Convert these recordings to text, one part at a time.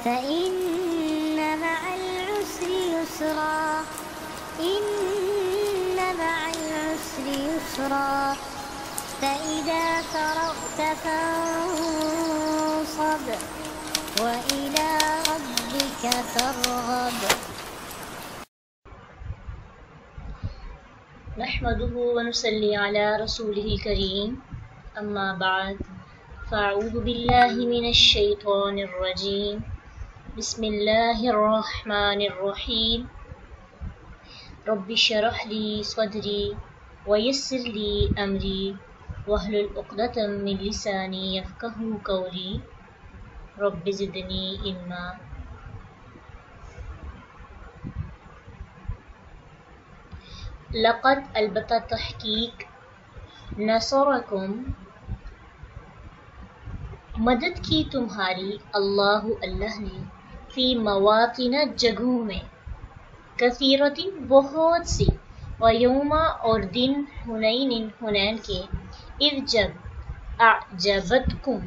فإن مع العسر يسرا إن مع العسر يسرا فإذا فرغت فانصب وإلى ربك فارغب. نحمده ونصلي على رسوله الكريم أما بعد فأعوذ بالله من الشيطان الرجيم بسم الله الرحمن الرحيم رب اشرح لي صدري ويسر لي أمري واحلل عقدة من لساني يفقهوا قولي رب زدني علما. لقد البتہ تحقیق نصرکم مدد کی تمہاری اللہ نے فی مواطن جگہوں میں کثیرۃ بہت سی ویوم اور دن حنین کے اذ جب اعجبتکم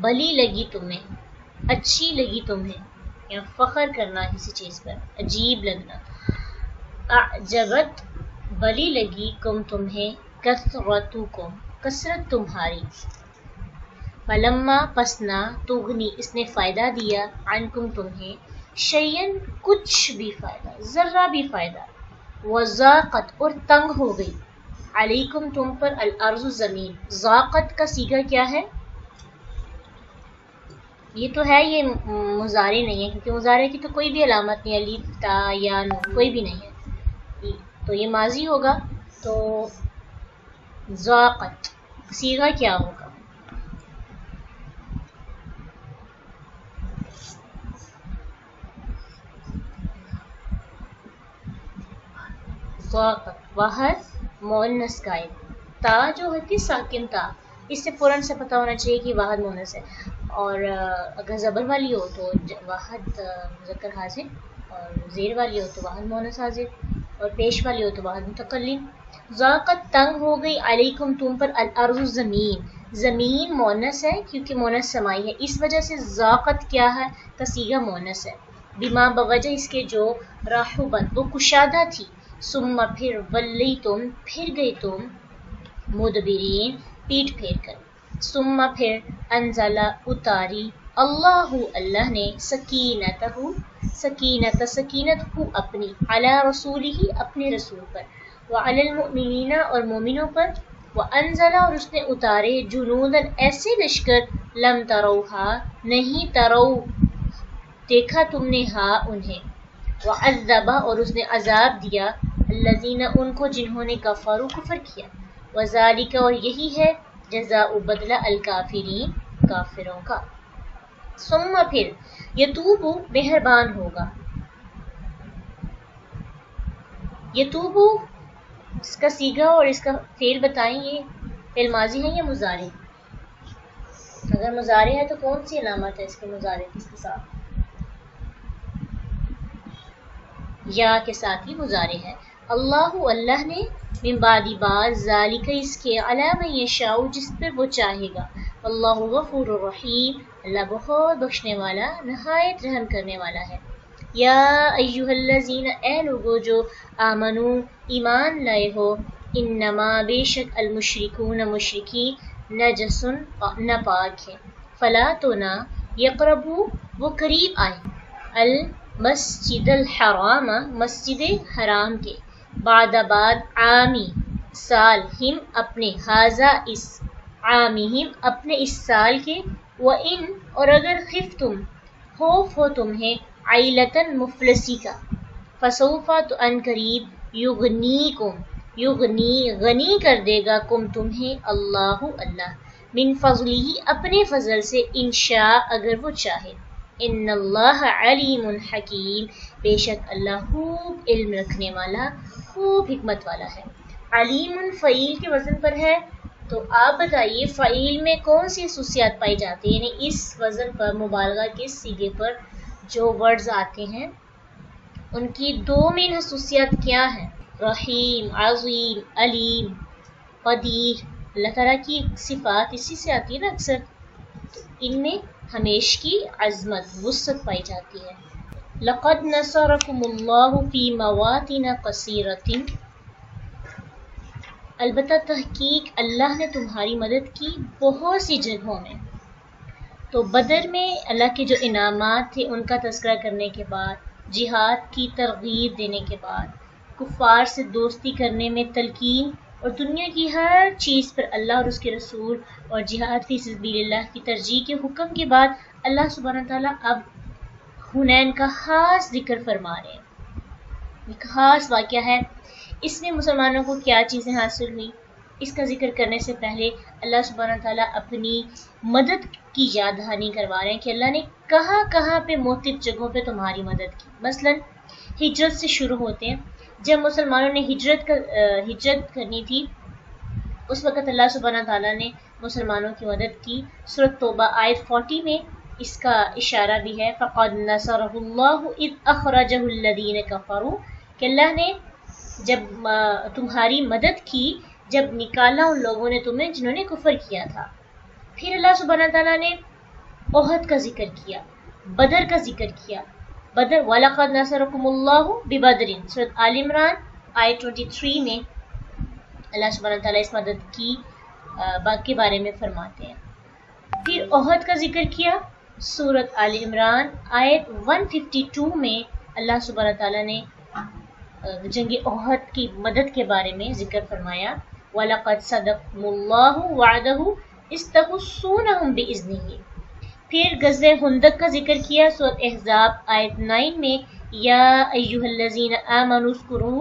بلی لگی تمہیں اچھی لگی تمہیں یا فخر کرنا کسی چیز پر عجیب لگنا اعجبت بلی لگی کم تمہیں کثرتکم کثرت تمہاری فلما پسنا تغنی اس نے فائدہ دیا عنکم تمہیں شیئن کچھ بھی فائدہ ذرہ بھی فائدہ وضاقت اور تنگ ہو گئی علیکم تم پر الارض زمین. ضاقت کا صیغہ کیا ہے؟ یہ تو ہے یہ مضارع نہیں ہے کیونکہ مضارع کی تو کوئی بھی علامت نہیں الف تا یا نون کوئی بھی نہیں ہے تو یہ ماضی ہوگا تو ضاقت صیغہ کیا ہوگا؟ ضاقت واحد مؤنث قائد تا جو ہوتی ساکن تا اس سے فوراً سے پتہ ہونا چاہیے کہ واحد مؤنث ہے اور اگر زبر والی ہو تو واحد مذکر حاضر اور زیر والی ہو تو واحد مؤنث حاضر اور پیش والی ہو تو واحد متکلم. ضاقت تنگ ہو گئی علیکم تم پر الارض زمین. زمین مؤنث ہے کیونکہ مؤنث سمائی ہے اس وجہ سے ضاقت کیا ہے کا صیغہ مؤنث ہے بما بوجہ اس کے جو رحبت وہ کشادہ تھی ثم پھر ولی تم پھر گئی تم مدبرین پیٹ پھیر کر ثم پھر انزل اتاری اللہ نے سکینت ہو اپنی علی رسولہ اپنے رسول پر وعلی المؤمنین اور مومنوں پر وانزل اور اس نے اتارے جنودن ایسے لشکر لم تروہا نہیں ترو دیکھا تم نے ہاں انہیں وعذب اور اس نے عذاب دیا الذین ان کو جنہوں نے کفروا کفر کیا وذالک اور یہی ہے جزاء بدلہ الکافرین کافروں کا. ثم پھر یتوب مہربان ہوگا. یتوب اس کا صیغہ اور اس کا فعل بتائیں یہ فعل ماضی ہے یا مضارع؟ اگر مضارع ہے تو کون سی علامت ہے اس کے مضارع اس کے ساتھ؟ یا کے ساتھ ہی مضارع ہے. اللہ نے من بعد بعد ذالک اس کے علی من یشاء جس پر وہ چاہے گا اللہ غفور الرحیم اللہ بہت بخشنے والا نہایت رحم کرنے والا ہے. یا ایھا الذین اے لوگو جو آمنو ایمان لائے ہو انما بے شک المشرکون مشرکی نجسن ناپاک ہے فلا تو نہ یقربو وہ قریب آئے المسجد الحرام مسجد حرام کے بعد عامی سال ہم اپنے حاضہ اس عامہم اپنے اس سال کے وَإِن اور اگر خفتم خوف ہو تمہیں عیلتن مفلسی کا فسوفا تو ان قریب یغنیکم یغنی غنی کر دے گا کم تمہیں اللہ من فضلہ اپنے فضل سے انشاء اگر وہ چاہے. ان اللہ علیم حکیم بے شک اللہ خوب علم رکھنے والا خوب حکمت والا ہے. علیم فعیل کے وزن پر ہے تو آپ بتائیے فعیل میں کون سی خصوصیات پائی جاتی ہیں؟ یعنی اس وزن پر مبالغہ کے صیغے پر جو ورڈز آتے ہیں ان کی دو مین خصوصیات کیا ہیں؟ رحیم، عظیم، علیم، قدیر. اللہ تعالیٰ کی صفات اسی سے آتی ہے نا اکثر. تو ان میں ہمیش کی عظمت وسعت پائی جاتی ہے۔ لقد نصرکم اللہ فی مواطن کثیرۃ، البتہ تحقیق اللہ نے تمہاری مدد کی بہت سی جگہوں میں۔ تو بدر میں اللہ کے جو انعامات تھے ان کا تذکرہ کرنے کے بعد، جہاد کی ترغیب دینے کے بعد، کفار سے دوستی کرنے میں تلقین اور دنیا کی ہر چیز پر اللہ اور اس کے رسول اور جہاد فی سبیل اللہ کی ترجیح کے حکم کے بعد اللہ سبحانہ تعالیٰ اب حنین کا خاص ذکر فرما رہے ہیں۔ ایک خاص واقعہ ہے، اس میں مسلمانوں کو کیا چیزیں حاصل ہوئی، اس کا ذکر کرنے سے پہلے اللہ سبحانہ تعالیٰ اپنی مدد کی یاد دہانی کروا رہے ہیں کہ اللہ نے کہاں کہاں پہ مختلف جگہوں پہ تمہاری مدد کی۔ مثلا ہجرت سے شروع ہوتے ہیں، جب مسلمانوں نے ہجرت کرنی تھی اس وقت اللہ سبحانہ تعالیٰ نے مسلمانوں کی مدد کی۔ سورۃ توبہ آیت 40 میں اس کا اشارہ بھی ہے، فَقَدْ نَصَرَهُ اللَّهُ إِذْ أَخْرَجَهُ الَّذِينَ كَفَرُوا، کہ اللہ نے جب تمہاری مدد کی جب نکالا ان لوگوں نے تمہیں جنہوں نے کفر کیا تھا۔ پھر اللہ سبحانہ تعالیٰ نے احد کا ذکر کیا، بدر کا ذکر کیا۔ بدر وَلَقَدْ نَصَرَكُمُ اللَّهُ بِبَدْرٍ، سورۃ آل عمران آیت 23 میں اللہ سبحانہ تعالیٰ اس مدد کی کے بارے میں فرماتے ہیں۔ پھر احد کا ذکر کیا، سورۃ آل عمران آیت 152 میں اللہ سبحانہ تعالیٰ نے جنگ احد کی مدد کے بارے میں ذکر فرمایا، وَلَقَدْ صَدَقَكُمُ اللَّهُ وَعْدَهُ إِذْ تَحُسُّونَهُم بِإِذْنِهِ۔ پھر غزوہ خندق کا ذکر کیا، سورۃ احزاب آیت 9 میں، یا ایھا الذین آمنوا اذکروا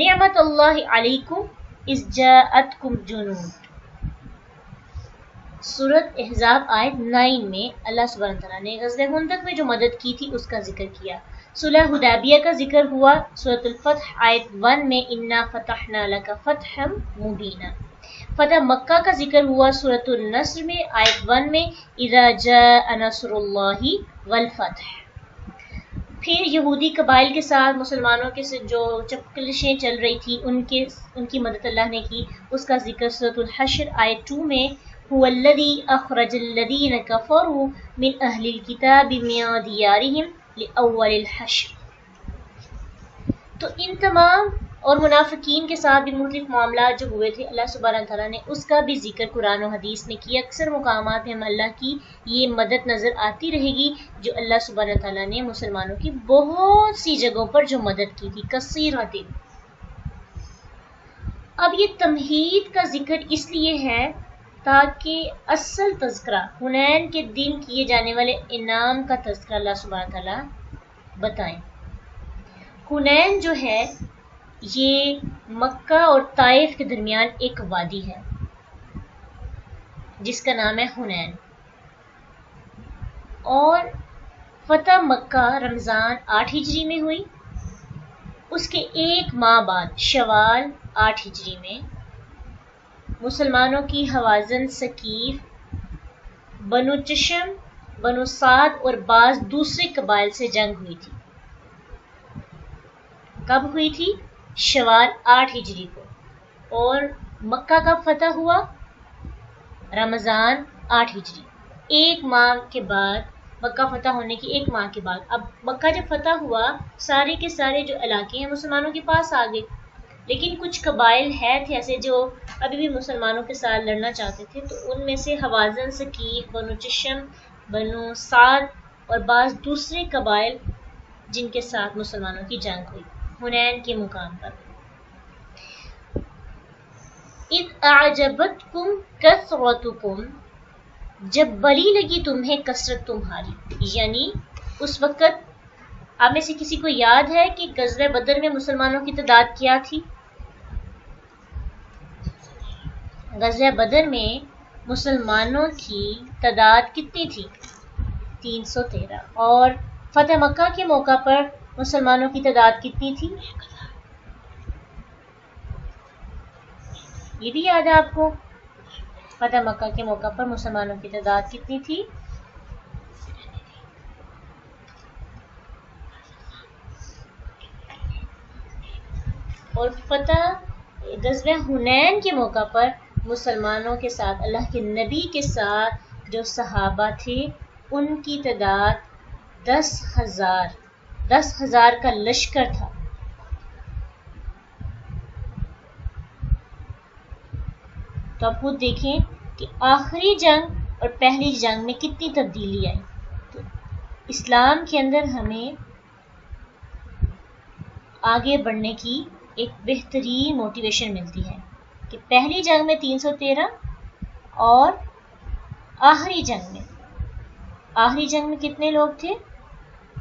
نعمت اللہ علیکم اذ جاءتکم جنود۔ سورۃ احزاب آیت 9 میں اللہ سبحانہ تعالیٰ نے غزوہ خندق میں جو مدد کی تھی اس کا ذکر کیا۔ صلح حدیبیہ کا ذکر ہوا، سورۃ الفتح آیت 1 میں، انا فتحنا لک فتحا مبینا۔ فتح مکہ کا ذکر ہوا سورۃ النصر میں آیت 1 میں، اذا جاء نصر اللہ والفتح۔ پھر یہودی قبائل کے ساتھ مسلمانوں کے جو چپکلشیں چل رہی تھی ان کی مدد اللہ نے کی، اس کا ذکر سورۃ الحشر آیت 2 میں، هو الذی اخرج الذین کفروا من اہل الکتاب من دیارہم لأول الحشر۔ تو ان تمام اور منافقین کے ساتھ بھی مختلف معاملات جو ہوئے تھے اللہ سبحانہ تعالیٰ نے اس کا بھی ذکر قرآن و حدیث میں کیا۔ اکثر مقامات میں ہم اللہ کی یہ مدد نظر آتی رہے گی جو اللہ سبحانہ تعالیٰ نے مسلمانوں کی بہت سی جگہوں پر جو مدد کی تھی، کثیرۃ۔ اب یہ تمہید کا ذکر اس لیے ہے تاکہ اصل تذکرہ حنین کے دن کیے جانے والے انعام کا تذکرہ اللہ سبحانہ تعالیٰ بتائیں۔ حنین جو ہے یہ مکہ اور طائف کے درمیان ایک وادی ہے جس کا نام ہے حنین، اور فتح مکہ رمضان 8 ہجری میں ہوئی۔ اس کے ایک ماہ بعد شوال 8 ہجری میں مسلمانوں کی حوازن، ثقیف، بنو چشم، بنو سعد اور بعض دوسرے قبائل سے جنگ ہوئی تھی۔ کب ہوئی تھی؟ شوال 8 ہجری کو۔ اور مکہ کب فتح ہوا؟ رمضان 8 ہجری، ایک ماہ کے بعد، مکہ فتح ہونے کی ایک ماہ کے بعد۔ اب مکہ جب فتح ہوا سارے کے سارے جو علاقے ہیں مسلمانوں کے پاس آ گئے، لیکن کچھ قبائل تھے ایسے جو ابھی بھی مسلمانوں کے ساتھ لڑنا چاہتے تھے، تو ان میں سے حوازن، ثقیف، بنو چشم، بنو سعد اور بعض دوسرے قبائل جن کے ساتھ مسلمانوں کی جنگ ہوئی حنین کے مقام پر۔ اذ اعجبتکم کثرتکم، جب بری لگی تمہیں کثرت تمہاری، یعنی اس وقت آپ میں سے کسی کو یاد ہے کہ غزوہ بدر میں مسلمانوں کی تعداد کیا تھی؟ غزوہ بدر میں مسلمانوں کی تعداد کتنی تھی؟ 313۔ اور فتح مکہ کے موقع پر مسلمانوں کی تعداد کتنی تھی؟ یہ بھی یاد ہے آپ کو؟ فتح مکہ کے موقع پر مسلمانوں کی تعداد کتنی تھی؟ اور فتح غزوہ حنین کے موقع پر مسلمانوں کے ساتھ، اللہ کے نبی کے ساتھ جو صحابہ تھے ان کی تعداد 10,000 کا لشکر تھا. تو آپ خود دیکھیں کہ آخری جنگ اور پہلی جنگ میں کتنی تبدیلی آئی. تو اسلام کے اندر ہمیں آگے بڑھنے کی ایک بہترین موٹیویشن ملتی ہے کہ پہلی جنگ میں 313 اور آخری جنگ میں کتنے لوگ تھے؟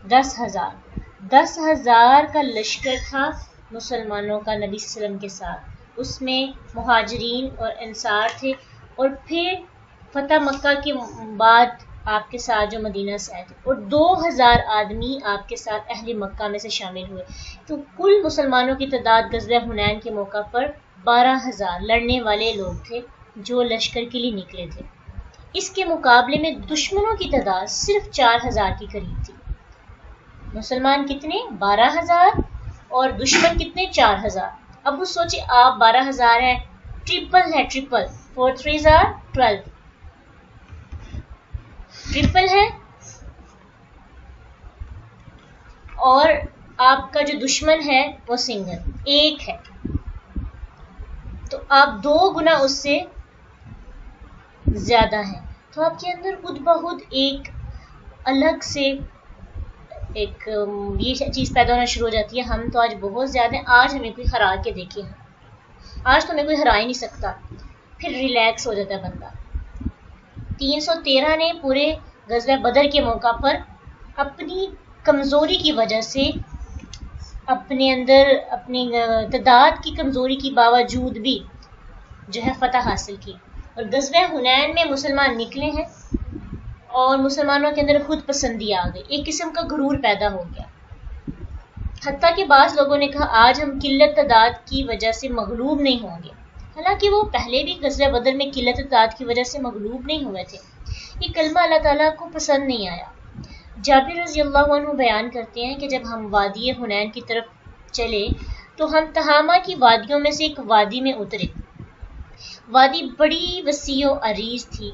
10,000 کا لشکر تھا مسلمانوں کا نبی صلی اللہ علیہ وسلم کے ساتھ. اس میں مہاجرین اور انصار تھے، اور پھر فتح مکہ کے بعد آپ کے ساتھ جو مدینہ سے آئے تھے، اور 2,000 آدمی آپ کے ساتھ اہل مکہ میں سے شامل ہوئے. تو کل مسلمانوں کی تعداد غزوہ حنین کے موقع پر 12,000 لڑنے والے لوگ تھے جو لشکر کے لیے نکلے تھے. اس کے مقابلے میں دشمنوں کی تعداد صرف 4,000 کے قریب تھی. مسلمان کتنے؟ 12,000 اور دشمن کتنے؟ 4,000. اب وہ سوچے آپ 12,000 ہے، ٹرپل ہے، 4 3 12 ٹرپل ہے، اور آپ کا جو دشمن ہے وہ سنگل ایک ہے. تو آپ 2 گنا اس سے زیادہ ہیں. تو آپ کے اندر خود بخود ایک الگ سے ایک یہ چیز پیدا ہونا شروع ہو جاتی ہے، ہم تو آج بہت زیادہ ہیں، آج ہمیں کوئی ہرا کے دیکھے ہیں، آج تو ہمیں کوئی ہرا ہی نہیں سکتا. پھر ریلیکس ہو جاتا ہے بندہ. 313 نے پورے غزوہ بدر کے موقع پر اپنی کمزوری کی وجہ سے اپنے اندر اپنی تعداد کی کمزوری کے باوجود بھی جو ہے فتح حاصل کی. اور غزوہ حنین میں مسلمان نکلے ہیں اور مسلمانوں کے اندر خود پسندی آ گئی، ایک قسم کا غرور پیدا ہو گیا. حتیٰ کہ بعض لوگوں نے کہا آج ہم قلت تعداد کی وجہ سے مغلوب نہیں ہوں گے، حالانکہ وہ پہلے بھی غزوہ بدر میں قلت تعداد کی وجہ سے مغلوب نہیں ہوئے تھے. یہ کلمہ اللہ تعالیٰ کو پسند نہیں آیا. جابر رضی اللہ عنہ بیان کرتے ہیں کہ جب ہم وادی حنین کی طرف چلے تو ہم تہامہ کی وادیوں میں سے ایک وادی میں اترے. وادی بڑی وسیع و عریض تھی،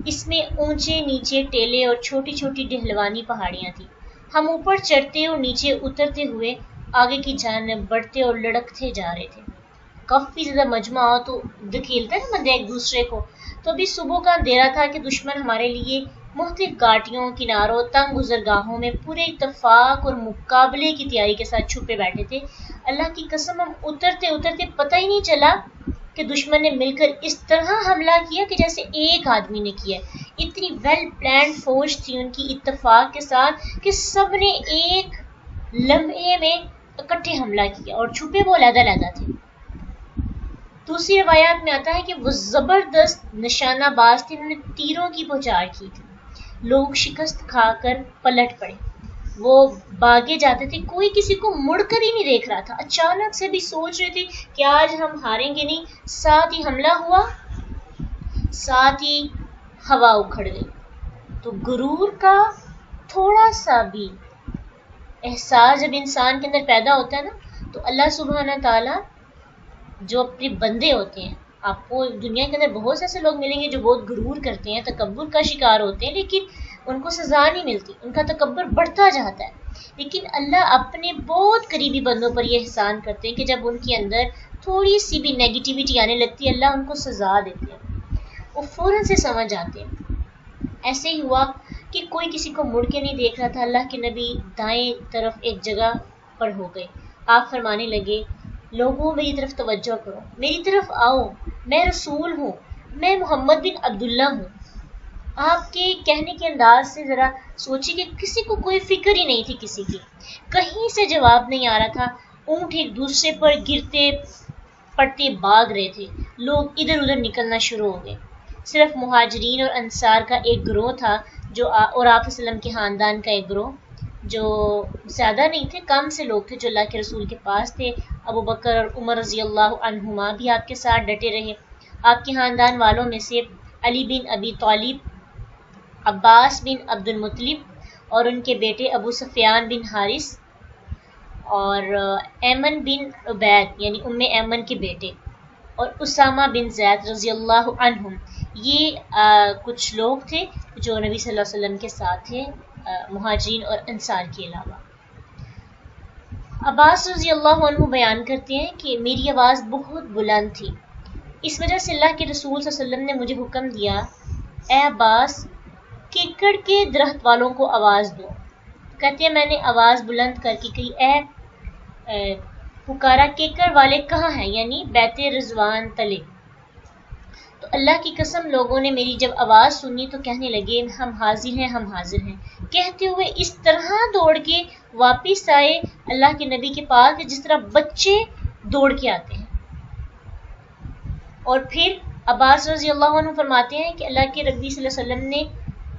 اس میں اونچے نیچے ٹیلے اور چھوٹی چھوٹی ڈھلوانی پہاڑیاں تھیں. ہم اوپر چڑھتے اور نیچے اترتے ہوئے آگے کی جانب بڑھتے اور لڑکتے جا رہے تھے. کافی زیادہ مجمع ہو تو دھکیلتا ہے بندے ایک دوسرے کو. تو ابھی صبح کا اندھیرا تھا کہ دشمن ہمارے لیے مختلف گھاٹیوں، کناروں، تنگ گزرگاہوں میں پورے اتفاق اور مقابلے کی تیاری کے ساتھ چھپے بیٹھے تھے. اللہ کی قسم ہم اترتے اترتے پتہ ہی نہیں چلا کہ دشمن نے مل کر اس طرح حملہ کیا کہ جیسے ایک آدمی نے کیا. اتنی ویل پلانڈ فوج تھی ان کی اتفاق کے ساتھ کہ سب نے ایک لمحے میں اکٹھے حملہ کیا، اور چھپے وہ علیحدہ تھے. دوسری روایات میں آتا ہے کہ وہ زبردست نشانہ باز تھے، انہوں نے تیروں کی بوچھار کی تھی. لوگ شکست کھا کر پلٹ پڑے، وہ بھاگے جاتے تھے، کوئی کسی کو مڑ کر ہی نہیں دیکھ رہا تھا. اچانک سے بھی سوچ رہے تھے کہ آج ہم ہاریں گے نہیں، ساتھ ہی حملہ ہوا، ساتھ ہی ہوا اکھڑ گئی. تو غرور کا تھوڑا سا بھی احساس جب انسان کے اندر پیدا ہوتا ہے نا، تو اللہ سبحانہ تعالیٰ جو اپنے بندے ہوتے ہیں، آپ کو دنیا کے اندر بہت سے ایسے لوگ ملیں گے جو بہت غرور کرتے ہیں، تکبر کا شکار ہوتے ہیں، لیکن ان کو سزا نہیں ملتی، ان کا تکبر بڑھتا جاتا ہے. لیکن اللہ اپنے بہت قریبی بندوں پر یہ احسان کرتے ہیں کہ جب ان کے اندر تھوڑی سی بھی نیگیٹیوٹی آنے لگتی ہے، اللہ ان کو سزا دیتے ہیں، وہ فوراً سے سمجھ جاتے ہیں. ایسے ہی ہوا کہ کوئی کسی کو مڑ کے نہیں دیکھ رہا تھا. اللہ کے نبی دائیں طرف ایک جگہ پر ہو گئے. آپ فرمانے لگے، لوگوں میری طرف توجہ کرو، میری طرف آؤ، میں رسول ہوں، میں محمد بن عبداللہ ہوں. آپ کے کہنے کے انداز سے ذرا سوچی کہ کسی کو کوئی فکر ہی نہیں تھی کسی کی، کہیں سے جواب نہیں آ رہا تھا. اونٹ ایک دوسرے پر گرتے پڑتے بھاگ رہے تھے، لوگ ادھر ادھر نکلنا شروع ہو گئے. صرف مہاجرین اور انصار کا ایک گروہ تھا جو اور آپ صلی اللہ علیہ وسلم کے خاندان کا ایک گروہ جو زیادہ نہیں تھے، کم سے لوگ تھے جو اللہ کے رسول کے پاس تھے. ابو بکر اور عمر رضی اللہ عنہما بھی آپ کے ساتھ ڈٹے رہے. آپ کے خاندان والوں میں سے علی بن ابی طالب، عباس بن عبد المطلب اور ان کے بیٹے ابو سفیان بن حارث اور ایمن بن عبید یعنی ام ایمن کے بیٹے، اور اسامہ بن زید رضی اللہ عنہم، یہ کچھ لوگ تھے جو نبی صلی اللہ علیہ وسلم کے ساتھ تھے، مہاجرین اور انصار کے علاوہ۔ عباس رضی اللہ عنہ بیان کرتے ہیں کہ میری آواز بہت بلند تھی، اس وجہ سے اللہ کے رسول صلی اللہ علیہ وسلم نے مجھے حکم دیا، اے عباس کیکڑ کے درخت والوں کو آواز دو۔ کہتے ہیں میں نے آواز بلند کر کے کہی، اے پکارا کیکڑ والے کہاں ہیں، یعنی بیت رضوان تلے۔ تو اللہ کی قسم لوگوں نے میری جب آواز سنی تو کہنے لگے ہم حاضر ہیں، ہم حاضر ہیں، کہتے ہوئے اس طرح دوڑ کے واپس آئے اللہ کے نبی کے پاس جس طرح بچے دوڑ کے آتے ہیں۔ اور پھر عباس رضی اللہ عنہ فرماتے ہیں کہ اللہ کے نبی صلی اللہ علیہ وسلم نے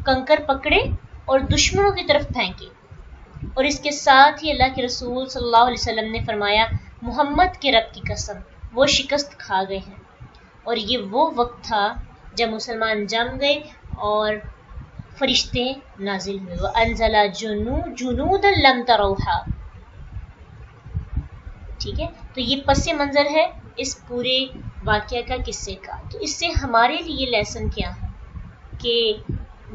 کنکر پکڑے اور دشمنوں کی طرف پھینکے، اور اس کے ساتھ ہی اللہ کے رسول صلی اللہ علیہ وسلم نے فرمایا محمد کے رب کی قسم وہ شکست کھا گئے ہیں۔ اور یہ وہ وقت تھا جب مسلمان جم گئے اور فرشتے نازل ہوئے، وَأَنزَلَ جُنُودًا لَمْ تَرَوْهَا۔ ٹھیک ہے، تو یہ پس منظر ہے اس پورے واقعہ کا، قصے کا۔ تو اس سے ہمارے لیے لیسن کیا ہے کہ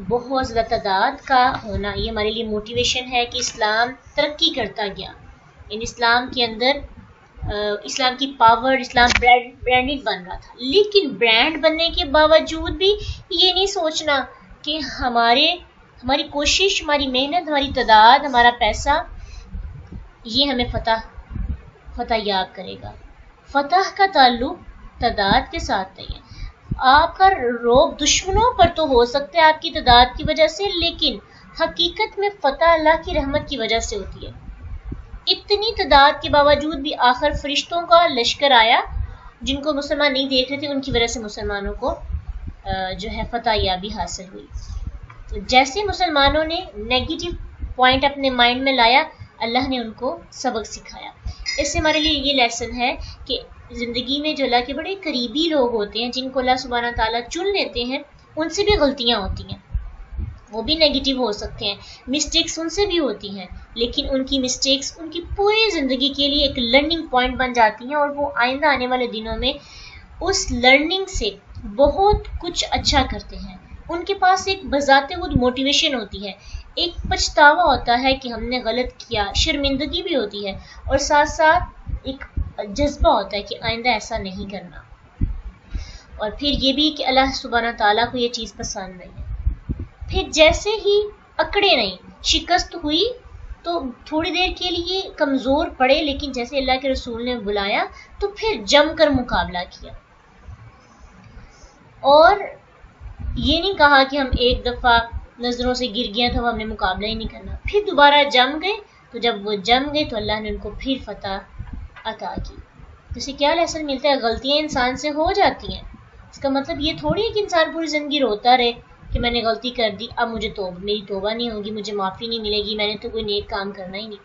بہت زیادہ تعداد کا ہونا یہ ہمارے لیے موٹیویشن ہے کہ اسلام ترقی کرتا گیا، ان اسلام کے اندر اسلام کی پاور، اسلام برانڈڈ بن رہا تھا، لیکن برانڈ بننے کے باوجود بھی یہ نہیں سوچنا کہ ہماری کوشش، ہماری محنت، ہماری تعداد، ہمارا پیسہ یہ ہمیں فتح یاب کرے گا۔ فتح کا تعلق تعداد کے ساتھ نہیں ہے۔ آپ کا روب دشمنوں پر تو ہو سکتا ہے آپ کی تعداد کی وجہ سے، لیکن حقیقت میں فتح اللہ کی رحمت کی وجہ سے ہوتی ہے۔ اتنی تعداد کے باوجود بھی آخر فرشتوں کا لشکر آیا جن کو مسلمان نہیں دیکھ رہے تھے، ان کی وجہ سے مسلمانوں کو جو ہے فتح یابی حاصل ہوئی۔ تو جیسے مسلمانوں نے نیگیٹو پوائنٹ اپنے مائنڈ میں لایا، اللہ نے ان کو سبق سکھایا۔ اس سے ہمارے لیے یہ لیسن ہے کہ زندگی میں جو اللہ کے بڑے قریبی لوگ ہوتے ہیں، جن کو اللہ سبحانہ تعالیٰ چن لیتے ہیں، ان سے بھی غلطیاں ہوتی ہیں، وہ بھی نیگیٹو ہو سکتے ہیں، مسٹیکس ان سے بھی ہوتی ہیں، لیکن ان کی مسٹیکس ان کی پوری زندگی کے لیے ایک لرننگ پوائنٹ بن جاتی ہیں، اور وہ آئندہ آنے والے دنوں میں اس لرننگ سے بہت کچھ اچھا کرتے ہیں۔ ان کے پاس ایک بذات خود موٹیویشن ہوتی ہے، ایک پچھتاوا ہوتا ہے کہ ہم نے غلط کیا، شرمندگی بھی ہوتی ہے، اور ساتھ ساتھ ایک جذبہ ہوتا ہے کہ آئندہ ایسا نہیں کرنا۔ اور پھر یہ بھی کہ اللہ سبحانہ تعالیٰ کو یہ چیز پسند نہیں ہے۔ پھر جیسے ہی اکڑے نہیں، شکست ہوئی تو تھوڑی دیر کے لیے کمزور پڑے، لیکن جیسے اللہ کے رسول نے بلایا تو پھر جم کر مقابلہ کیا، اور یہ نہیں کہا کہ ہم ایک دفعہ نظروں سے گر گیا تو ہم نے مقابلہ ہی نہیں کرنا، پھر دوبارہ جم گئے، تو جب وہ جم گئے تو اللہ نے ان کو پھر فتح عطا کی۔ تو اسے کیا لیسن ملتا ہے؟ غلطیاں انسان سے ہو جاتی ہیں، اس کا مطلب یہ تھوڑی ہے کہ انسان پوری زندگی روتا رہے کہ میں نے غلطی کر دی، اب مجھے میری توبہ نہیں ہوگی، مجھے معافی نہیں ملے گی، میں نے تو کوئی نیک کام کرنا ہی نہیں۔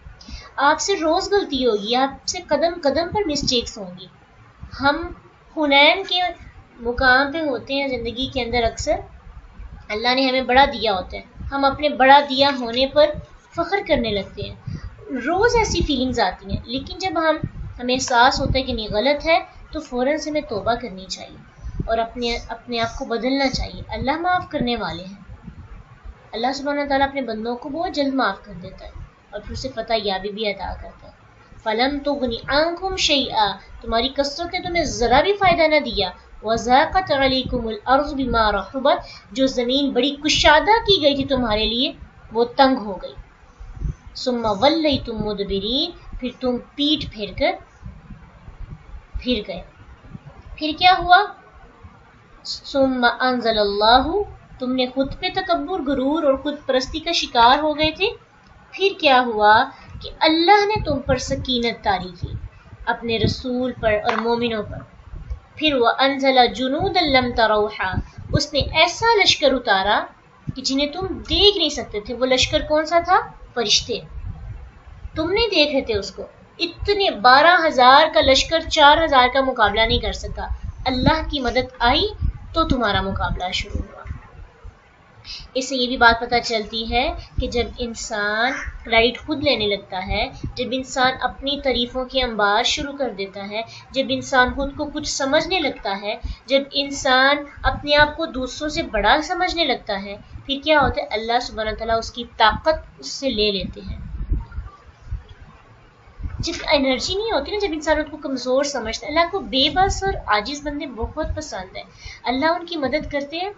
آپ سے روز غلطی ہوگی، آپ سے قدم قدم پر مسٹیکس ہوں گی۔ ہم حنین کے مقام پہ ہوتے ہیں زندگی کے اندر، اکثر اللہ نے ہمیں بڑا دیا ہوتا ہے، ہم اپنے بڑا دیا ہونے پر فخر کرنے لگتے ہیں، روز ایسی فیلنگز آتی ہیں، لیکن جب ہمیں احساس ہوتا ہے کہ نہیں غلط ہے تو فوراً سے ہمیں توبہ کرنی چاہیے اور اپنے آپ کو بدلنا چاہیے۔ اللہ معاف کرنے والے ہیں، اللہ سبحانہ تعالیٰ اپنے بندوں کو بہت جلد معاف کر دیتا ہے اور پھر اسے فتح یابی بھی عطا کرتا ہے۔ فَلَمْ تُغْنِ عَنْكُمْ شَيْئًا، تمہاری کثرت نے تمہیں ذرا بھی فائدہ نہ دیا، وَضَاقَتْ عَلَيْكُمُ الْأَرْضُ بِمَا رَحُبَتْ، جو زمین بڑی کشادہ کی گئی تھی تمہارے لیے وہ تنگ ہو گئی، ثُمَّ وَلَّيْتُمْ مُدْبِرِينَ، پھر تم پیٹھ پھیر کر پھر گئے۔ پھر کیا ہوا؟ ثُمَّ أَنزَلَ اللَّهُ، تم نے خود پہ تکبر، غرور اور خود پرستی کا شکار ہو گئے تھے، پھر کیا ہوا کہ اللہ نے تم پر سکینت طاری کی، اپنے رسول پر اور مومنوں پر۔ پھر وَأَنزَلَ جُنُودًا لَمْ تَرَوْهَا، اس نے ایسا لشکر اتارا کہ جنہیں تم دیکھ نہیں سکتے تھے۔ وہ لشکر کون سا تھا؟ فرشتے، تم نہیں دیکھ رہے تھے اس کو، اتنے 12,000 کا لشکر 4,000 کا مقابلہ نہیں کر سکا، اللہ کی مدد آئی تو تمہارا مقابلہ شروع ہوا۔ اس سے یہ بھی بات پتہ چلتی ہے کہ جب انسان کریڈٹ خود لینے لگتا ہے، جب انسان اپنی تعریفوں کے انبار شروع کر دیتا ہے، جب انسان خود کو کچھ سمجھنے لگتا ہے، جب انسان اپنے آپ کو دوسروں سے بڑا سمجھنے لگتا ہے، پھر کیا ہوتا ہے؟ اللہ سبحانہ تعالیٰ اس کی طاقت اس سے لے لیتے ہیں۔ جب انرجی نہیں ہوتی نا، جب انسان ان کو کمزور سمجھتا ہے، اللہ کو بے بس اور عاجز بندے بہت پسند ہیں، اللہ ان کی مدد کرتے ہیں،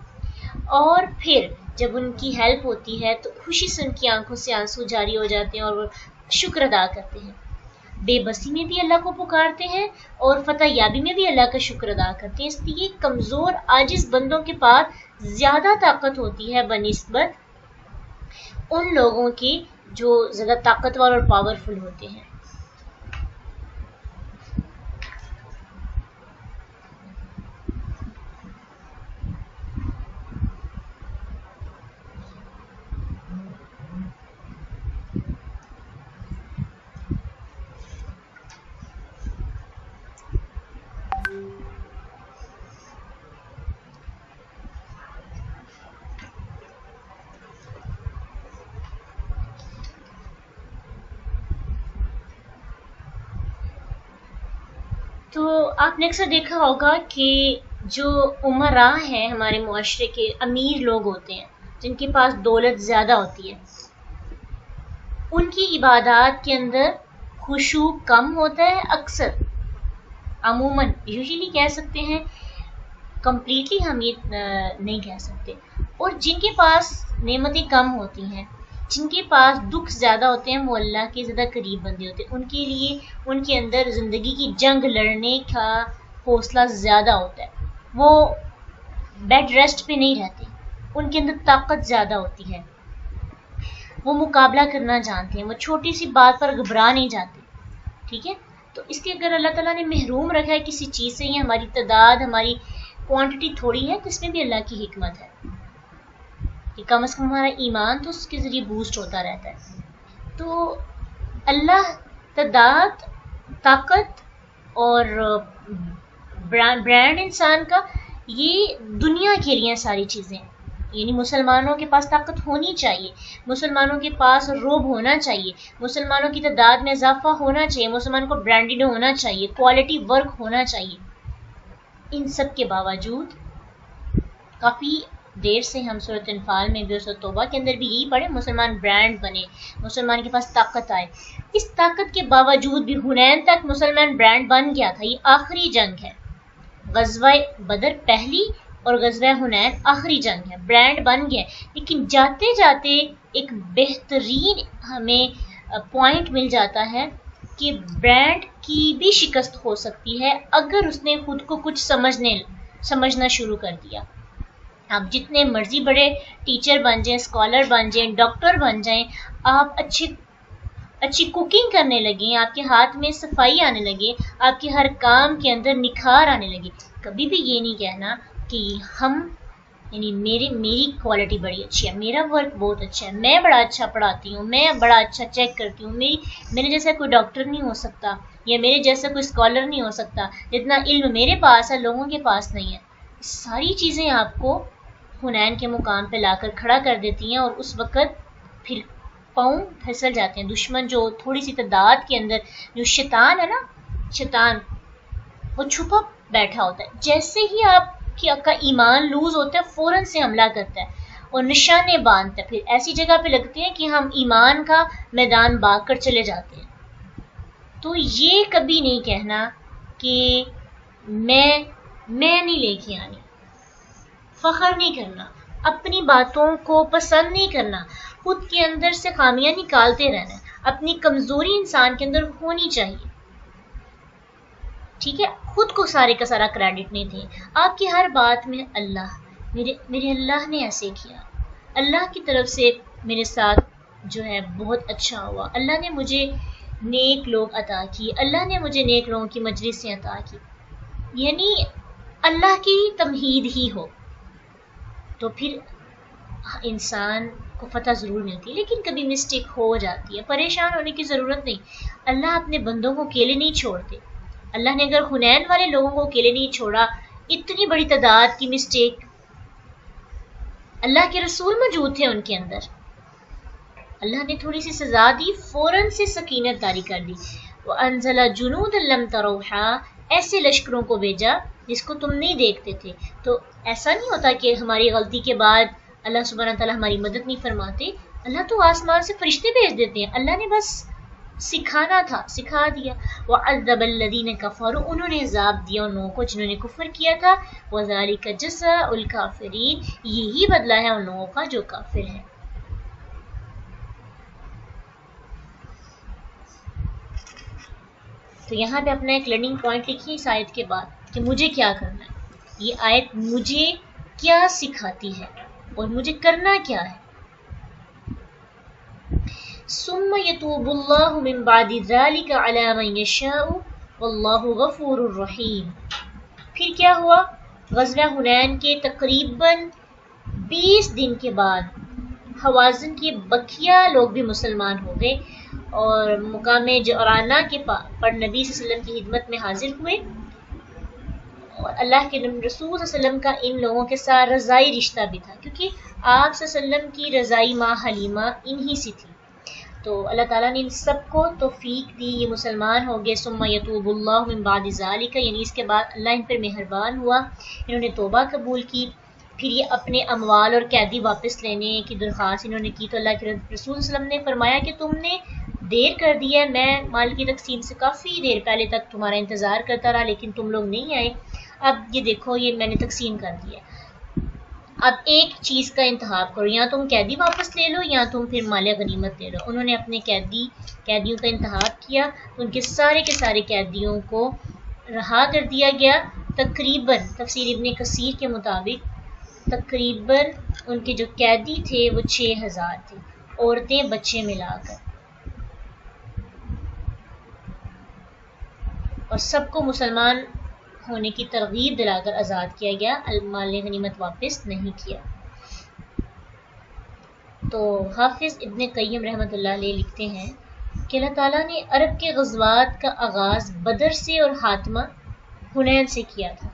اور پھر جب ان کی ہیلپ ہوتی ہے تو خوشی سے ان کی آنکھوں سے آنسو جاری ہو جاتے ہیں اور وہ شکر ادا کرتے ہیں۔ بے بسی میں بھی اللہ کو پکارتے ہیں اور فتح یابی میں بھی اللہ کا شکر ادا کرتے ہیں۔ اس لیے کمزور عاجز بندوں کے پاس زیادہ طاقت ہوتی ہے بنسبت ان لوگوں کی جو زیادہ طاقتور اور پاورفل ہوتے ہیں۔ تو آپ نے اکثر دیکھا ہوگا کہ جو عمراء ہیں ہمارے معاشرے کے، امیر لوگ ہوتے ہیں جن کے پاس دولت زیادہ ہوتی ہے، ان کی عبادات کے اندر خشوع کم ہوتا ہے اکثر، عموماً یوزلی کہہ سکتے ہیں، کمپلیٹلی ہم یہ نہیں کہہ سکتے۔ اور جن کے پاس نعمتیں کم ہوتی ہیں، جن کے پاس دکھ زیادہ ہوتے ہیں، وہ اللہ کے زیادہ قریب بندے ہوتے ہیں، ان کے لیے ان کے اندر زندگی کی جنگ لڑنے کا حوصلہ زیادہ ہوتا ہے، وہ بیڈ ریسٹ پہ نہیں رہتے، ان کے اندر طاقت زیادہ ہوتی ہے، وہ مقابلہ کرنا جانتے ہیں، وہ چھوٹی سی بات پر گھبرا نہیں جاتے، ٹھیک ہے؟ تو اس لیے اگر اللہ تعالیٰ نے محروم رکھا ہے کسی چیز سے، یہ ہماری تعداد، ہماری کوانٹٹی تھوڑی ہے، تو اس میں بھی اللہ کی حکمت ہے کہ کم از کم ہمارا ایمان تو اس کے ذریعے بوسٹ ہوتا رہتا ہے۔ تو اللہ تعداد، طاقت اور برانڈ انسان کا، یہ دنیا کے لیے ساری چیزیں، یعنی مسلمانوں کے پاس طاقت ہونی چاہیے، مسلمانوں کے پاس روب ہونا چاہیے، مسلمانوں کی تعداد میں اضافہ ہونا چاہیے، مسلمان کو برانڈڈ ہونا چاہیے، کوالٹی ورک ہونا چاہیے۔ ان سب کے باوجود کافی دیر سے ہم سورۃ انفال میں بھی اور سورۃ توبہ کے اندر بھی یہی پڑھے، مسلمان برانڈ بنے، مسلمان کے پاس طاقت آئے۔ اس طاقت کے باوجود بھی حنین تک مسلمان برانڈ بن گیا تھا۔ یہ آخری جنگ ہے، غزوہ بدر پہلی اور غزوہ حنین آخری جنگ ہے، برانڈ بن گیا، لیکن جاتے جاتے ایک بہترین ہمیں پوائنٹ مل جاتا ہے کہ برانڈ کی بھی شکست ہو سکتی ہے اگر اس نے خود کو کچھ سمجھنا شروع کر دیا۔ آپ جتنے مرضی بڑے ٹیچر بن جائیں، اسکالر بن جائیں، ڈاکٹر بن جائیں، آپ اچھی کوکنگ کرنے لگیں، آپ کے ہاتھ میں صفائی آنے لگے، آپ کے ہر کام کے اندر نکھار آنے لگے، کبھی بھی یہ نہیں کہنا کہ یعنی میری کوالٹی بڑی اچھی ہے، میرا ورک بہت اچھا ہے، میں بڑا اچھا پڑھاتی ہوں، میں بڑا اچھا چیک کرتی ہوں، میرے جیسا کوئی ڈاکٹر نہیں ہو سکتا، یا میرے جیسا کوئی اسکالر نہیں ہو سکتا، جتنا علم میرے پاس ہے لوگوں کے پاس نہیں ہے۔ ساری چیزیں آپ کو حنین کے مقام پہ لا کر کھڑا کر دیتی ہیں، اور اس وقت پھر پاؤں پھسل جاتے ہیں۔ دشمن جو تھوڑی سی تعداد کے اندر، جو شیطان ہے نا، شیطان وہ چھپا بیٹھا ہوتا ہے، جیسے ہی آپ کا ایمان لوز ہوتا ہے فوراً سے حملہ کرتا ہے اور نشانے باندھتا ہے، پھر ایسی جگہ پہ لگتے ہیں کہ ہم ایمان کا میدان باغ کر چلے جاتے ہیں۔ تو یہ کبھی نہیں کہنا کہ میں نہیں لے کے آنی، فخر نہیں کرنا، اپنی باتوں کو پسند نہیں کرنا، خود کے اندر سے خامیاں نکالتے رہنا، اپنی کمزوری انسان کے اندر ہونی چاہیے، ٹھیک ہے؟ خود کو سارے کا سارا کریڈٹ نہیں دیں، آپ کی ہر بات میں اللہ، میرے اللہ نے ایسے کیا، اللہ کی طرف سے میرے ساتھ جو ہے بہت اچھا ہوا، اللہ نے مجھے نیک لوگ عطا کی، اللہ نے مجھے نیک لوگوں کی مجلسیں عطا کی، یعنی اللہ کی تمہید ہی ہو، تو پھر انسان کو فتح ضرور ملتی ہے، لیکن کبھی مسٹیک ہو جاتی ہے، پریشان ہونے کی ضرورت نہیں، اللہ اپنے بندوں کو اکیلے نہیں چھوڑتے۔ اللہ نے اگر حنین والے لوگوں کو اکیلے نہیں چھوڑا، اتنی بڑی تعداد کی مسٹیک اللہ کے رسول موجود تھے ان کے اندر. اللہ نے تھوڑی سی سزا دی، فوراً سے سکینت طاری کر دی. وَأَنزَلَ جُنُودًا لَمْ تَرَوْهَا، ایسے لشکروں کو بھیجا جس کو تم نہیں دیکھتے تھے. تو ایسا نہیں ہوتا کہ ہماری غلطی کے بعد اللہ سبحانہ تعالیٰ ہماری مدد نہیں فرماتے. اللہ تو آسمان سے فرشتے بھیج دیتے ہیں، اللہ نے بس سکھانا تھا، سکھا دیا. وَعَذَّبَ الَّذِينَ كَفَرُوا، انہوں نے عذاب دیا ان لوگوں کو جنہوں نے کفر کیا تھا. وَذَلِكَ جَزَاءُ الْكَافِرِينَ، یہی بدلہ ہے ان لوگوں کا جو کافر ہیں. تو یہاں پہ اپنا ایک لرننگ پوائنٹ لکھیے اس آیت کے بعد کہ مجھے کیا کرنا ہے. یہ آیت مجھے کیا سکھاتی ہے اور مجھے کرنا کیا ہے. ثم يتوب الله من بعد ذلك على من يشاء والله غفور رحیم. پھر کیا ہوا؟ غزوہ حنین کے تقریباً 20 دن کے بعد حوازن کے بقیہ لوگ بھی مسلمان ہو گئے اور مقام جعرانہ کے پر نبی صلی اللہ علیہ وسلم کی خدمت میں حاضر ہوئے. اور اللہ کے رسول صلی اللہ علیہ وسلم کا ان لوگوں کے ساتھ رضائی رشتہ بھی تھا، کیونکہ آپ صلی اللہ علیہ وسلم کی رضائی ماں حلیمہ انہی سے تھی. تو اللہ تعالیٰ نے ان سب کو توفیق دی، یہ مسلمان ہو گئے. ثم یتوب اللہ من بعد ذالک، یعنی اس کے بعد اللہ ان پر مہربان ہوا، انہوں نے توبہ قبول کی. پھر یہ اپنے اموال اور قیدی واپس لینے کی درخواست انہوں نے کی. تو اللہ کے رسول صلی اللہ علیہ وسلم نے فرمایا کہ تم نے دیر کر دی ہے، میں مال کی تقسیم سے کافی دیر پہلے تک تمہارا انتظار کرتا رہا لیکن تم لوگ نہیں آئے. اب یہ دیکھو یہ میں نے تقسیم کر دیا. اب ایک چیز کا انتخاب کرو، یا تم قیدی واپس لے لو یا تم پھر مال غنیمت لے لو. انہوں نے اپنے قیدیوں کا انتخاب کیا، ان کے سارے قیدیوں کو رہا کر دیا گیا. تقریباً تفسیر ابن کثیر کے مطابق تقریباً ان کے جو قیدی تھے وہ 6000 تھے، عورتیں بچے ملا کر. اور سب کو مسلمان ہونے کی ترغیب دلا کر آزاد کیا گیا، مال غنیمت واپس نہیں کیا. تو حافظ ابن قیم رحمۃ اللہ علیہ لکھتے ہیں کہ اللہ تعالیٰ نے عرب کے غزوات کا آغاز بدر سے اور خاتمہ حنین سے کیا تھا،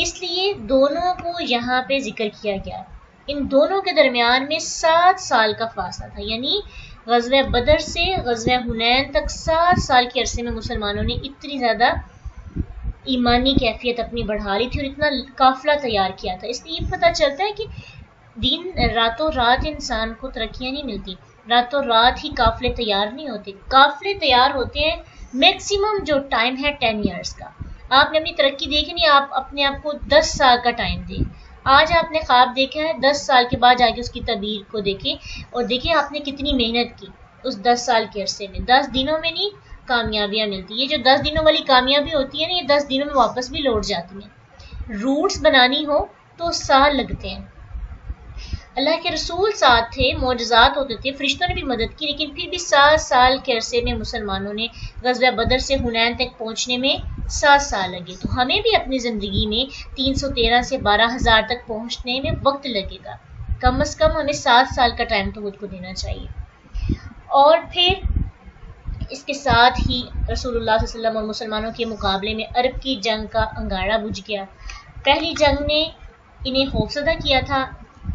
اس لیے دونوں کو یہاں پہ ذکر کیا گیا. ان دونوں کے درمیان میں 7 سال کا فاصلہ تھا، یعنی غزوہ بدر سے غزوہ حنین تک 7 سال کے عرصے میں مسلمانوں نے اتنی زیادہ ایمانی کیفیت اپنی بڑھا لی تھی اور اتنا قافلہ تیار کیا تھا. اس لیے یہ پتہ چلتا ہے کہ دین راتوں رات انسان کو ترقیاں نہیں ملتی، راتوں رات ہی قافلے تیار نہیں ہوتے. قافلے تیار ہوتے ہیں میکسیمم جو ٹائم ہے 10 ایئرس کا. آپ نے اپنی ترقی دیکھی نہیں، آپ اپنے آپ کو 10 سال کا ٹائم دیں. آج آپ نے خواب دیکھا ہے، 10 سال کے بعد جا کے اس کی تعبیر کو دیکھیں اور دیکھیں آپ نے کتنی محنت کی اس 10 سال کے عرصے میں. 10 دنوں میں نہیں کامیابیاں ملتی. یہ جو 10 دنوں والی کامیابی ہوتی ہے نا، یہ 10 دنوں میں واپس بھی لوٹ جاتی ہیں. روٹس بنانی ہو تو سال لگتے ہیں. اللہ کے رسول ساتھ تھے، معجزات ہوتے تھے، فرشتوں نے بھی مدد کی، لیکن پھر بھی 7 سال کے عرصے میں مسلمانوں نے غزوہ بدر سے حنین تک پہنچنے میں 7 سال لگے. تو ہمیں بھی اپنی زندگی میں 313 سے 12000 تک پہنچنے میں وقت لگے گا. کم از کم ہمیں 7 سال کا ٹائم تو خود کو دینا چاہیے. اور پھر اس کے ساتھ ہی رسول اللہ صلی اللہ علیہ وسلم اور مسلمانوں کے مقابلے میں عرب کی جنگ کا انگارہ بجھ گیا. پہلی جنگ نے انہیں خوفزدہ کیا تھا،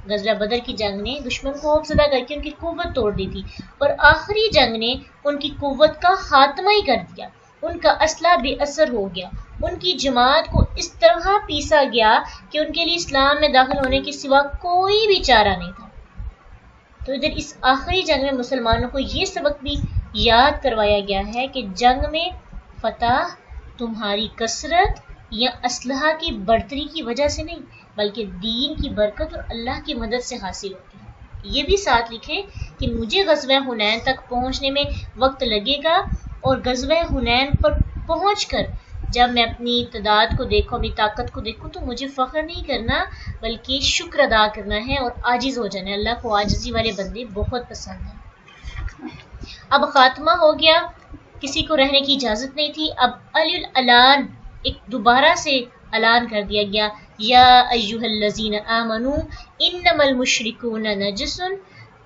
غزوہ بدر کی جنگ نے دشمن کو خوفزدہ کر کے ان کی قوت توڑ دی تھی، اور آخری جنگ نے ان کی قوت کا خاتمہ ہی کر دیا. ان کا اسلحہ بے اثر ہو گیا، ان کی جماعت کو اس طرح پیسا گیا کہ ان کے لیے اسلام میں داخل ہونے کے سوا کوئی بھی چارہ نہیں تھا. تو ادھر اس آخری جنگ میں مسلمانوں کو یہ سبق بھی یاد کروایا گیا ہے کہ جنگ میں فتح تمہاری کثرت یا اسلحہ کی برتری کی وجہ سے نہیں بلکہ دین کی برکت اور اللہ کی مدد سے حاصل ہوتی ہے. یہ بھی ساتھ لکھیں کہ مجھے غزوہ حنین تک پہنچنے میں وقت لگے گا، اور غزوہ حنین پر پہنچ کر جب میں اپنی تعداد کو دیکھوں، اپنی طاقت کو دیکھوں، تو مجھے فخر نہیں کرنا بلکہ شکر ادا کرنا ہے اور عاجز ہو جانا ہے. اللہ کو عاجزی والے بندے بہت پسند ہیں. اب خاتمہ ہو گیا، کسی کو رہنے کی اجازت نہیں تھی. اب اعلان ایک دوبارہ سے اعلان کر دیا گیا، یا ایھا الذین آمنوا انما المشرکون نجس،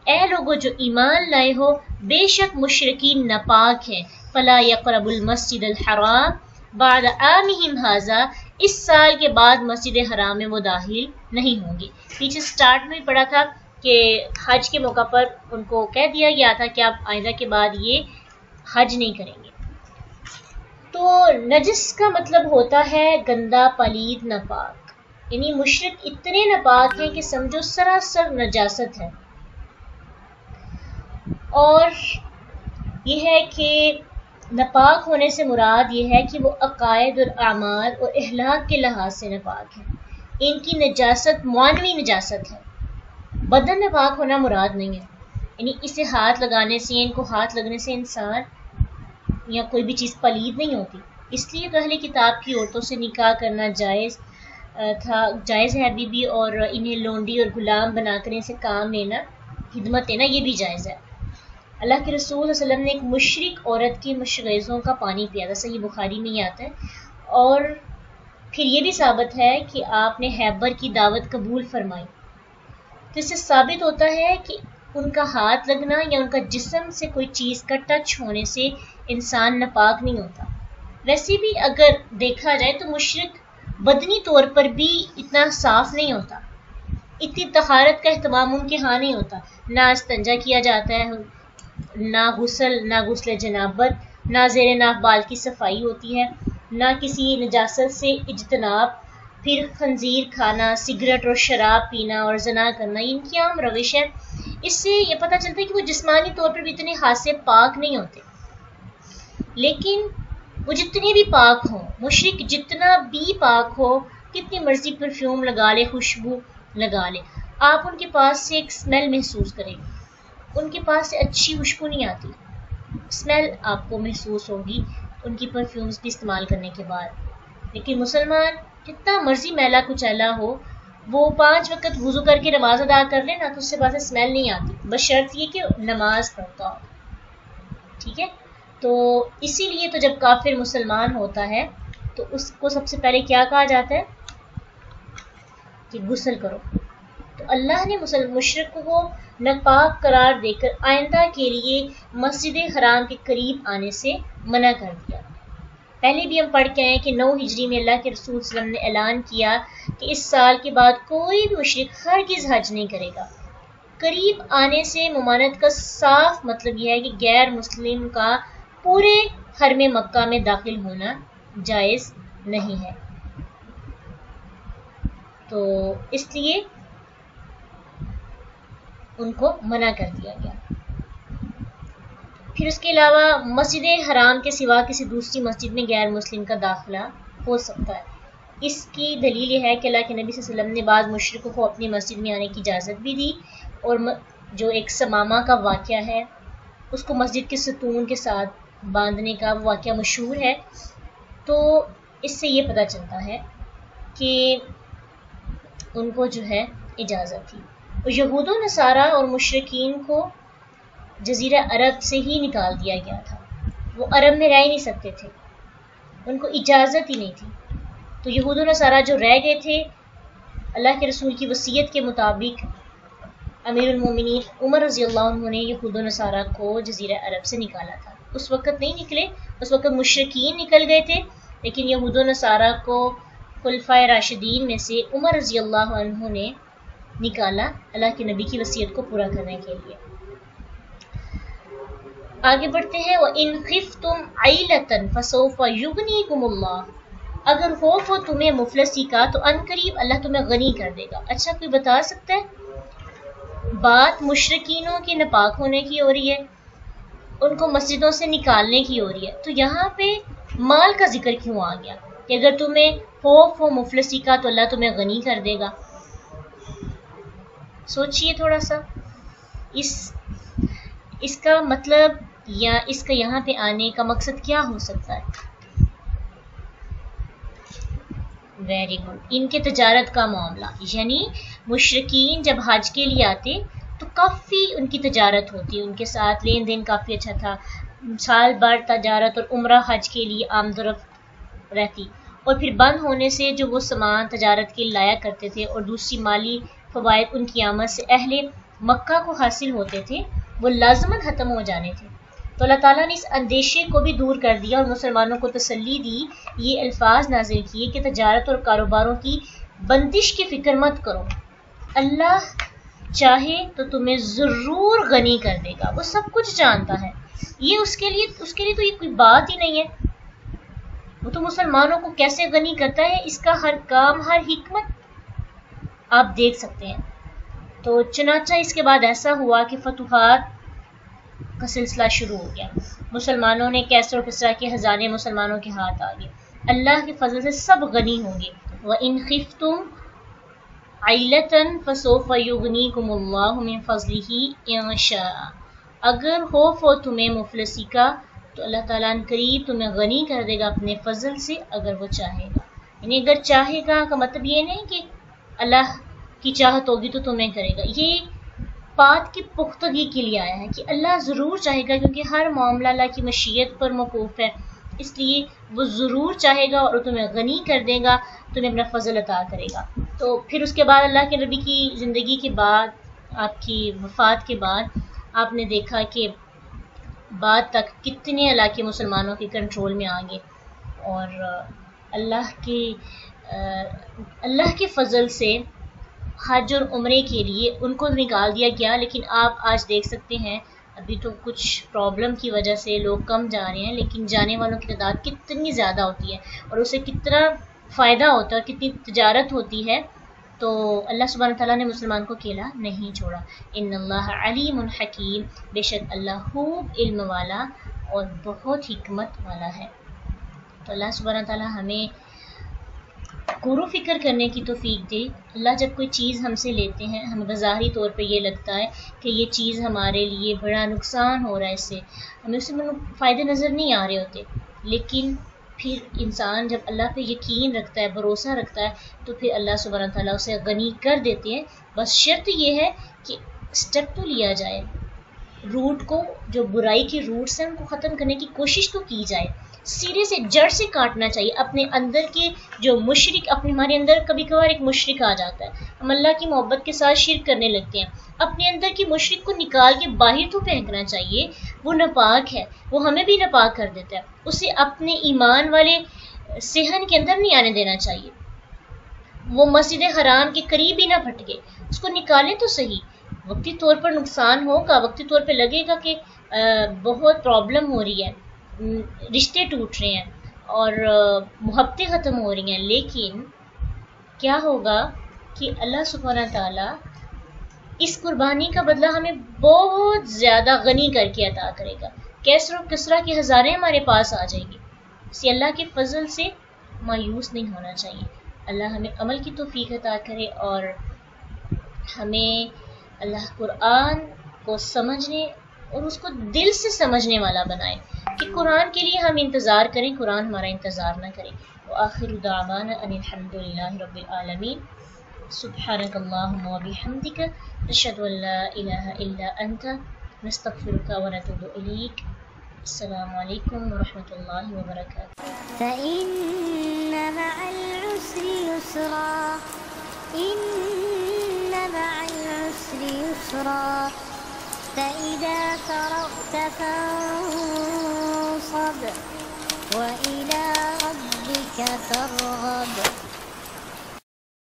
اے لوگو جو ایمان لائے ہو بے شک مشرکین ناپاک ہیں. فلا یقربوا المسجد الحرام بعد عامہم ھذا، اس سال کے بعد مسجد حرام میں وہ داخل نہیں ہوں گے۔ پیچھے سٹارٹ میں پڑھا تھا کہ حج کے موقع پر ان کو کہہ دیا گیا تھا کہ آپ آئندہ کے بعد یہ حج نہیں کریں گے۔ تو نجس کا مطلب ہوتا ہے گندا، پلید، ناپاک، یعنی مشرک اتنے ناپاک ہیں کہ سمجھو سراسر نجاست ہے۔ اور یہ ہے کہ ناپاک ہونے سے مراد یہ ہے کہ وہ عقائد اور اعمال اور اخلاق کے لحاظ سے ناپاک ہیں۔ ان کی نجاست معنوی نجاست ہے، بدن ناپاک ہونا مراد نہیں ہے، یعنی اسے ہاتھ لگانے سے، ان کو ہاتھ لگنے سے انسان یا کوئی بھی چیز پلید نہیں ہوتی۔ اس لیے تو اہل کتاب کی عورتوں سے نکاح کرنا جائز ہے ابھی بھی، اور انہیں لونڈی اور غلام بنا کر ان سے کام لینا، خدمت لینا، یہ بھی جائز ہے۔ اللہ کے رسول صلی اللہ علیہ وسلم نے ایک مشرک عورت کی مشغیزوں کا پانی پیا تھا، صحیح بخاری میں یہ آتا ہے۔ اور پھر یہ بھی ثابت ہے کہ آپ نے خیبر کی دعوت قبول فرمائی، تو اس سے ثابت ہوتا ہے کہ ان کا ہاتھ لگنا یا ان کا جسم سے کوئی چیز کا ٹچ ہونے سے انسان ناپاک نہیں ہوتا۔ ویسے بھی اگر دیکھا جائے تو مشرک بدنی طور پر بھی اتنا صاف نہیں ہوتا، اتنی طہارت کا اہتمام ان کے ہاں نہیں ہوتا، نہ استنجا کیا جاتا ہے، نہ غسل جنابت، نہ زیر ناف بال کی صفائی ہوتی ہے، نہ کسی نجاست سے اجتناب، پھر خنزیر کھانا، سگریٹ اور شراب پینا اور زنا کرنا ان کی عام روش ہے۔ اس سے یہ پتہ چلتا ہے کہ وہ جسمانی طور پر بھی اتنے ہاتھ سے پاک نہیں ہوتے، لیکن وہ جتنے بھی پاک ہوں، مشرک جتنا بھی پاک ہو، کتنی مرضی پرفیوم لگا لے، خوشبو لگا لے، آپ ان کے پاس سے ایک اسمیل محسوس کریں گے، ان کے پاس سے اچھی خوشبو نہیں آتی، اسمیل آپ کو محسوس ہوگی ان کی پرفیومز بھی استعمال کرنے کے بعد۔ لیکن مسلمان جتنا مرضی میلا کچیلا ہو، وہ 5 وقت وضو کر کے نماز ادا کر لے نا، تو اس سے پاس اسمیل نہیں آتی، بشرط یہ کہ نماز پڑھتا ہو، ٹھیک ہے۔ تو اسی لیے تو جب کافر مسلمان ہوتا ہے تو اس کو سب سے پہلے کیا کہا جاتا ہے کہ غسل کرو۔ تو اللہ نے مشرک کو ناپاک قرار دے کر آئندہ کے لیے مسجد حرام کے قریب آنے سے منع کر دیا۔ پہلے بھی ہم پڑھ کے آئے کہ 9 ہجری میں اللہ کے رسول صلی اللہ علیہ وسلم نے اعلان کیا کہ اس سال کے بعد کوئی بھی مشرک ہرگز حج نہیں کرے گا۔ قریب آنے سے ممانعت کا صاف مطلب یہ ہے کہ غیر مسلم کا پورے حرم مکہ میں داخل ہونا جائز نہیں ہے، تو اس لیے ان کو منع کر دیا گیا۔ پھر اس کے علاوہ مسجد حرام کے سوا کسی دوسری مسجد میں غیر مسلم کا داخلہ ہو سکتا ہے۔ اس کی دلیل یہ ہے کہ اللہ کے نبی صلی اللہ علیہ وسلم نے بعض مشرکوں کو اپنی مسجد میں آنے کی اجازت بھی دی، اور جو ایک سمامہ کا واقعہ ہے اس کو مسجد کے ستون کے ساتھ باندھنے کا واقعہ مشہور ہے۔ تو اس سے یہ پتہ چلتا ہے کہ ان کو جو ہے اجازت تھی۔ اور یہود و نصارہ اور مشرکین کو جزیرہ عرب سے ہی نکال دیا گیا تھا، وہ عرب میں رہ ہی نہیں سکتے تھے، ان کو اجازت ہی نہیں تھی۔ تو یہود و نصارہ جو رہ گئے تھے، اللہ کے رسول کی وصیت کے مطابق امیر المومنین عمر رضی اللہ عنہ نے یہود و نصارہ کو جزیرہ عرب سے نکالا تھا۔ اس وقت نہیں نکلے، اس وقت مشرکین نکل گئے تھے، لیکن یہود و نصارہ کو خلفائے راشدین میں سے عمر رضی اللہ عنہ نے نکالا اللہ کے نبی کی وصیت کو پورا کرنے کے لیے۔ آگے بڑھتے ہیں، وَإِنْ خِفْتُمْ عَيْلَةً فَسَوْفَ يُغْنِيكُمُ اللَّهُ، اگر خوف ہو تمہیں مفلسی کا تو ان قریب اللہ تمہیں غنی کر دے گا۔ اچھا، کوئی بتا سکتا ہے؟ بات مشرکینوں کے ناپاک ہونے کی ہو رہی ہے، ان کو مسجدوں سے نکالنے کی ہو رہی ہے، تو یہاں پہ مال کا ذکر کیوں آ گیا کہ اگر تمہیں خوف ہو مفلسی کا تو اللہ تمہیں غنی کر دے گا؟ سوچئے تھوڑا سا اس کا مطلب یا اس کا یہاں پہ آنے کا مقصد کیا ہو سکتا ہے؟ ویری گڈ، ان کے تجارت کا معاملہ، یعنی مشرکین جب حج کے لیے آتے تو کافی ان کی تجارت ہوتی، ان کے ساتھ لین دین کافی اچھا تھا، سال بھر تجارت اور عمرہ حج کے لیے آمد و رفت رہتی، اور پھر بند ہونے سے جو وہ سامان تجارت کے لایا کرتے تھے اور دوسری مالی فوائد ان کی آمد سے اہل مکہ کو حاصل ہوتے تھے وہ لازماً ختم ہو جانے تھے۔ تو اللہ تعالیٰ نے اس اندیشے کو بھی دور کر دیا اور مسلمانوں کو تسلی دی، یہ الفاظ نازل کیے کہ تجارت اور کاروباروں کی بندش کی فکر مت کرو، اللہ چاہے تو تمہیں ضرور غنی کر دے گا، وہ سب کچھ جانتا ہے، یہ اس کے لیے تو یہ کوئی بات ہی نہیں ہے، وہ تو مسلمانوں کو کیسے غنی کرتا ہے، اس کا ہر کام ہر حکمت آپ دیکھ سکتے ہیں۔ تو چنانچہ اس کے بعد ایسا ہوا کہ فتوحات کا سلسلہ شروع ہو گیا، مسلمانوں نے کیسر و کسریٰ کے خزانے مسلمانوں کے ہاتھ آ گئے، اللہ کے فضل سے سب غنی ہوں گے۔ وَإِنْ خِفْتُمْ عَيْلَةً فَسَوْفَ يُغْنِيكُمُ اللَّهُ مِنْ فَضْلِهِ إِنْ شَاءَ، اگر خوف ہو تمہیں مفلسی کا تو اللہ تعالیٰ ان قریب تمہیں غنی کر دے گا اپنے فضل سے اگر وہ چاہے گا، یعنی اگر چاہے گا کا مطلب یہ نہیں کہ اللہ کی چاہت ہوگی تو تمہیں کرے گا، یہ بات کی پختگی کے لیے آیا ہے کہ اللہ ضرور چاہے گا، کیونکہ ہر معاملہ اللہ کی مشیت پر موقوف ہے، اس لیے وہ ضرور چاہے گا اور تمہیں غنی کر دے گا، تمہیں اپنا فضل عطا کرے گا۔ تو پھر اس کے بعد اللہ کے نبی کی زندگی کے بعد، آپ کی وفات کے بعد، آپ نے دیکھا کہ بعد تک کتنے علاقے مسلمانوں کے کنٹرول میں آ گئے، اور اللہ کے فضل سے حج اور عمرے کے لیے ان کو نکال دیا گیا، لیکن آپ آج دیکھ سکتے ہیں ابھی تو کچھ پرابلم کی وجہ سے لوگ کم جا رہے ہیں، لیکن جانے والوں کی تعداد کتنی زیادہ ہوتی ہے اور اسے کتنا فائدہ ہوتا ہے اور کتنی تجارت ہوتی ہے۔ تو اللہ سبحانہ تعالیٰ نے مسلمان کو اکیلا نہیں چھوڑا۔ ان اللہ علیم حکیم، بے شک اللہ خوب علم والا اور بہت حکمت والا ہے۔ تو اللہ سبحانہ تعالیٰ ہمیں غور و فکر کرنے کی توفیق دے۔ اللہ جب کوئی چیز ہم سے لیتے ہیں، ہمیں بظاہری طور پہ یہ لگتا ہے کہ یہ چیز ہمارے لیے بڑا نقصان ہو رہا ہے، اس سے ہمیں اس میں فائدے نظر نہیں آ رہے ہوتے، لیکن پھر انسان جب اللہ پہ یقین رکھتا ہے، بھروسہ رکھتا ہے، تو پھر اللہ سبحانہ تعالیٰ اسے غنی کر دیتے ہیں۔ بس شرط یہ ہے کہ اسٹیپ تو لیا جائے، روٹ کو، جو برائی کے روٹس ہیں ان کو ختم کرنے کی کوشش تو کی جائے، سرے سے جڑ سے کاٹنا چاہیے اپنے اندر کے جو مشرک، ہمارے اندر کبھی کبھار ایک مشرک آ جاتا ہے، ہم اللہ کی محبت کے ساتھ شرک کرنے لگتے ہیں، اپنے اندر کی مشرک کو نکال کے باہر تو پھینکنا چاہیے، وہ ناپاک ہے، وہ ہمیں بھی ناپاک کر دیتا ہے، اسے اپنے ایمان والے صحن کے اندر نہیں آنے دینا چاہیے، وہ مسجد حرام کے قریب ہی نہ پھٹکے، اس کو نکالیں تو صحیح، وقتی طور پر نقصان ہوگا، وقتی طور پہ لگے گا کہ بہت پرابلم ہو رہی ہے، رشتے ٹوٹ رہے ہیں اور محبتیں ختم ہو رہی ہیں، لیکن کیا ہوگا کہ اللہ سبحانہ تعالیٰ اس قربانی کا بدلہ ہمیں بہت زیادہ غنی کر کے عطا کرے گا، کیسر و کسریٰ کے خزانے ہمارے پاس آ جائیں گے، اس لیے اللہ کے فضل سے مایوس نہیں ہونا چاہیے۔ اللہ ہمیں عمل کی توفیق عطا کرے اور ہمیں اللہ قرآن کو سمجھنے اور اس کو دل سے سمجھنے والا بنائے، کہ قرآن کے لیے ہم انتظار کریں، قرآن ہمارا انتظار نہ کرے۔ وآخر دعوانا ان الحمد للہ رب العالمین، سبحانک اللہم وبحمدک، نشہد ان لا الہ الا انت، نستغفرک ونتوب الیک۔ السلام علیکم ورحمۃ اللہ وبرکاتہ۔ فإن مع العسر يسرا، إن مع العسر يسرا، فإذا فرغت فانصب وإلى ربك فارغب۔